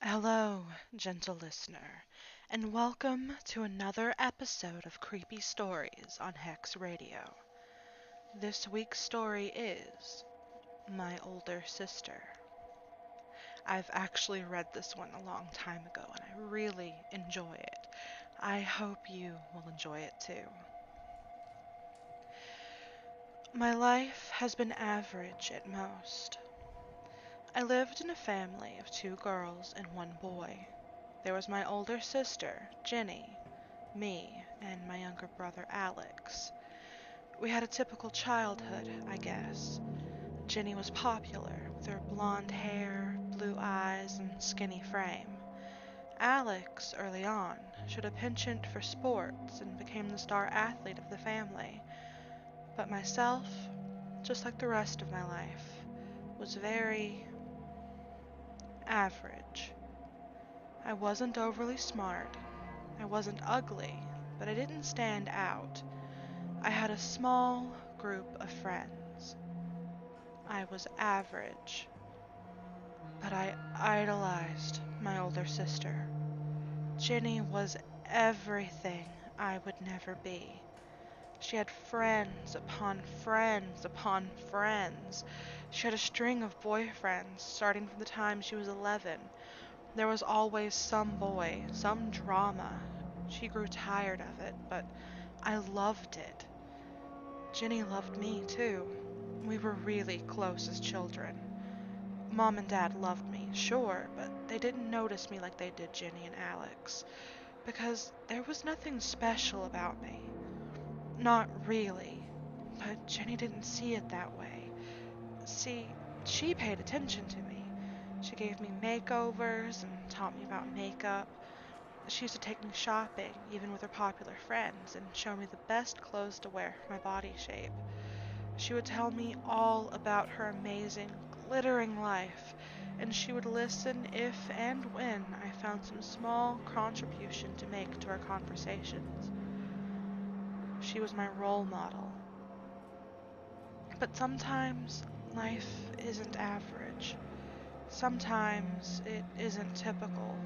Hello, gentle listener, and welcome to another episode of Creepy Stories on Hex Radio. This week's story is My Older Sister. I've actually read this one a long time ago, and I really enjoy it. I hope you will enjoy it too. My life has been average at most. I lived in a family of two girls and one boy. There was my older sister, Jenny, me, and my younger brother, Alex. We had a typical childhood, I guess. Jenny was popular, with her blonde hair, blue eyes, and skinny frame. Alex, early on, showed a penchant for sports and became the star athlete of the family. But myself, just like the rest of my life, was very average. I wasn't overly smart. I wasn't ugly, but I didn't stand out. I had a small group of friends. I was average, but I idolized my older sister. Jenny was everything I would never be. She had friends upon friends upon friends. She had a string of boyfriends starting from the time she was 11. There was always some boy, some drama. She grew tired of it, but I loved it. Jenny loved me too. We were really close as children. Mom and Dad loved me, sure, but they didn't notice me like they did Jenny and Alex, because there was nothing special about me. Not really, but Jenny didn't see it that way. See, she paid attention to me. She gave me makeovers and taught me about makeup. She used to take me shopping, even with her popular friends, and show me the best clothes to wear for my body shape. She would tell me all about her amazing, glittering life, and she would listen if and when I found some small contribution to make to our conversations. She was my role model. But sometimes life isn't average. Sometimes it isn't typical.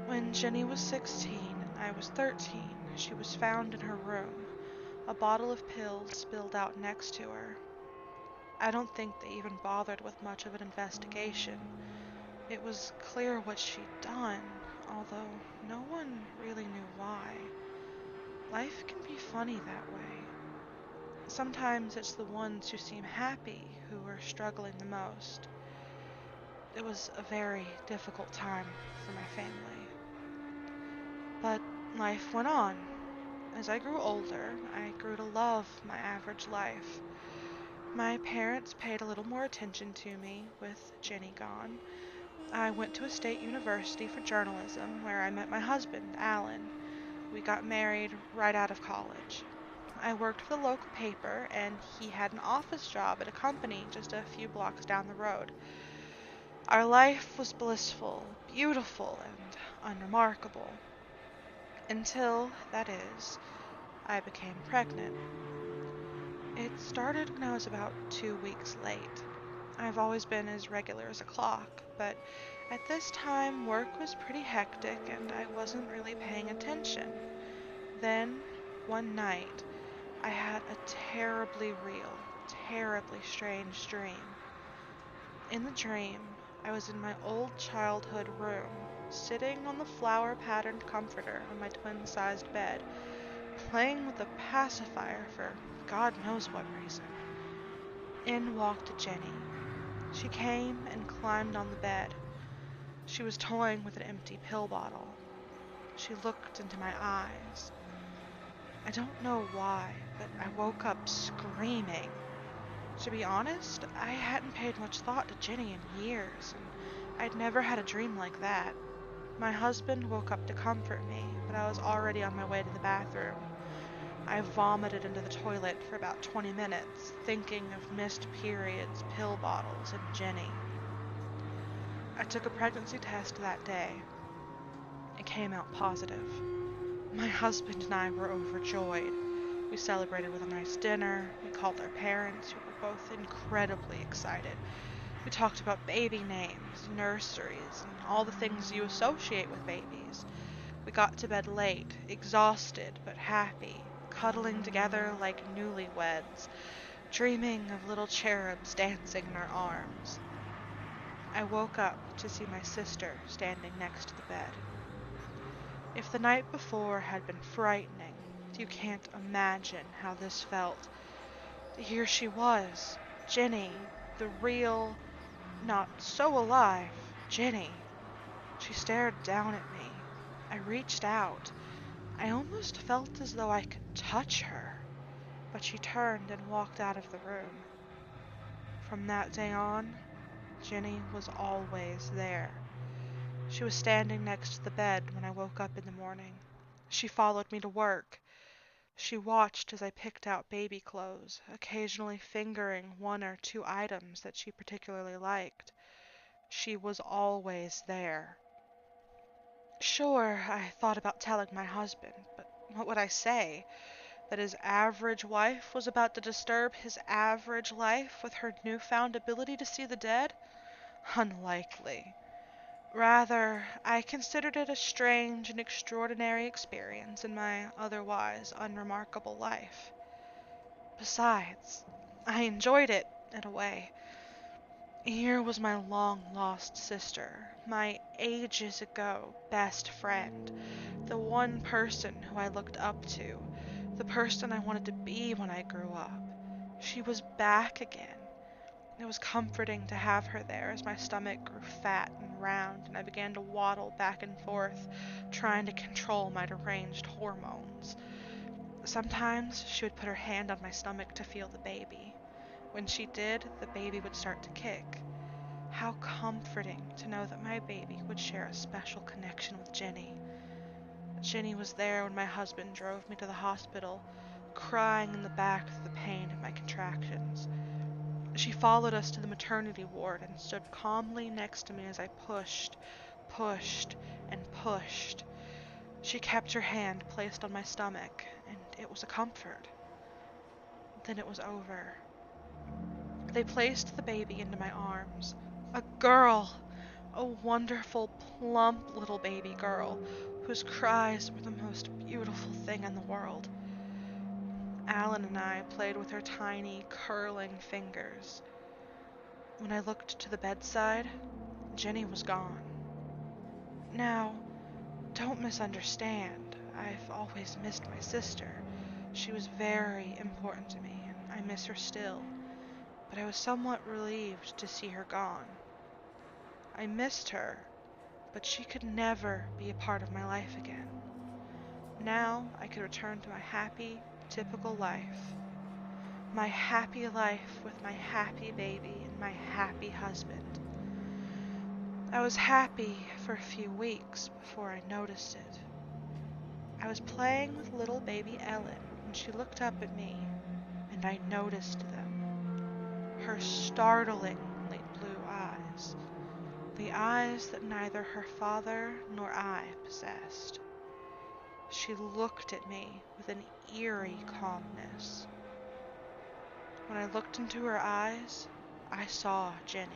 When Jenny was 16 and I was 13, she was found in her room, a bottle of pills spilled out next to her. I don't think they even bothered with much of an investigation. It was clear what she'd done, although no one really knew why. Life can be funny that way. Sometimes it's the ones who seem happy who are struggling the most. It was a very difficult time for my family. But life went on. As I grew older, I grew to love my average life. My parents paid a little more attention to me with Jenny gone. I went to a state university for journalism where I met my husband, Alan. We got married right out of college. I worked for the local paper, and he had an office job at a company just a few blocks down the road. Our life was blissful, beautiful, and unremarkable. Until, that is, I became pregnant. It started when I was about 2 weeks late. I've always been as regular as a clock, but at this time work was pretty hectic and I wasn't really paying attention. Then, one night, I had a terribly real, terribly strange dream. In the dream, I was in my old childhood room, sitting on the flower-patterned comforter on my twin-sized bed, playing with a pacifier for God knows what reason. In walked Jenny. She came and climbed on the bed. She was toying with an empty pill bottle. She looked into my eyes. I don't know why, but I woke up screaming. To be honest, I hadn't paid much thought to Jenny in years, and I'd never had a dream like that. My husband woke up to comfort me, but I was already on my way to the bathroom. I vomited into the toilet for about 20 minutes, thinking of missed periods, pill bottles, and Jenny. I took a pregnancy test that day. It came out positive. My husband and I were overjoyed. We celebrated with a nice dinner. We called our parents, who were both incredibly excited. We talked about baby names, nurseries, and all the things you associate with babies. We got to bed late, exhausted but happy, cuddling together like newlyweds, dreaming of little cherubs dancing in our arms. I woke up to see my sister standing next to the bed. If the night before had been frightening, you can't imagine how this felt. Here she was, Jenny, the real, not so alive, Jenny. She stared down at me. I reached out. I almost felt as though I could touch her, but she turned and walked out of the room. From that day on, Jenny was always there. She was standing next to the bed when I woke up in the morning. She followed me to work. She watched as I picked out baby clothes, occasionally fingering one or two items that she particularly liked. She was always there. Sure, I thought about telling my husband, but what would I say? That his average wife was about to disturb his average life with her newfound ability to see the dead? Unlikely. Rather, I considered it a strange and extraordinary experience in my otherwise unremarkable life. Besides, I enjoyed it, in a way. Here was my long-lost sister, my ages ago best friend, the one person who I looked up to, the person I wanted to be when I grew up. She was back again. It was comforting to have her there as my stomach grew fat and round and I began to waddle back and forth, trying to control my deranged hormones. Sometimes she would put her hand on my stomach to feel the baby. When she did, the baby would start to kick. How comforting to know that my baby would share a special connection with Jenny. Jenny was there when my husband drove me to the hospital, crying in the back through the pain of my contractions. She followed us to the maternity ward and stood calmly next to me as I pushed, and pushed. She kept her hand placed on my stomach, and it was a comfort. Then it was over. They placed the baby into my arms. A girl! A wonderful, plump little baby girl, whose cries were the most beautiful thing in the world. Alan and I played with her tiny, curling fingers. When I looked to the bedside, Jenny was gone. Now, don't misunderstand. I've always missed my sister. She was very important to me, and I miss her still. But I was somewhat relieved to see her gone. I missed her, but she could never be a part of my life again. Now I could return to my happy, typical life. My happy life with my happy baby and my happy husband. I was happy for a few weeks before I noticed it. I was playing with little baby Ellen when she looked up at me, and I noticed them. Her startlingly blue eyes. The eyes that neither her father nor I possessed. She looked at me with an eerie calmness. When I looked into her eyes, I saw Jenny.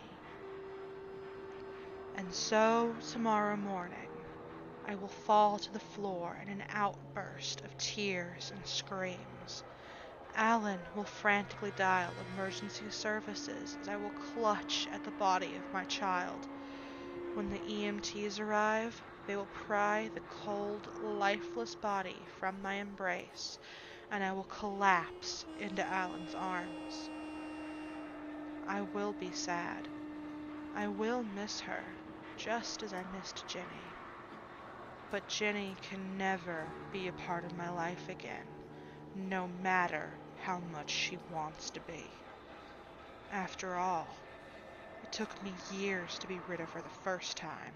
And so, tomorrow morning, I will fall to the floor in an outburst of tears and screams. Alan will frantically dial emergency services as I will clutch at the body of my child. When the EMTs arrive, they will pry the cold, lifeless body from my embrace, and I will collapse into Alan's arms. I will be sad. I will miss her, just as I missed Jenny. But Jenny can never be a part of my life again, no matter how much she wants to be. After all, it took me years to be rid of her the first time.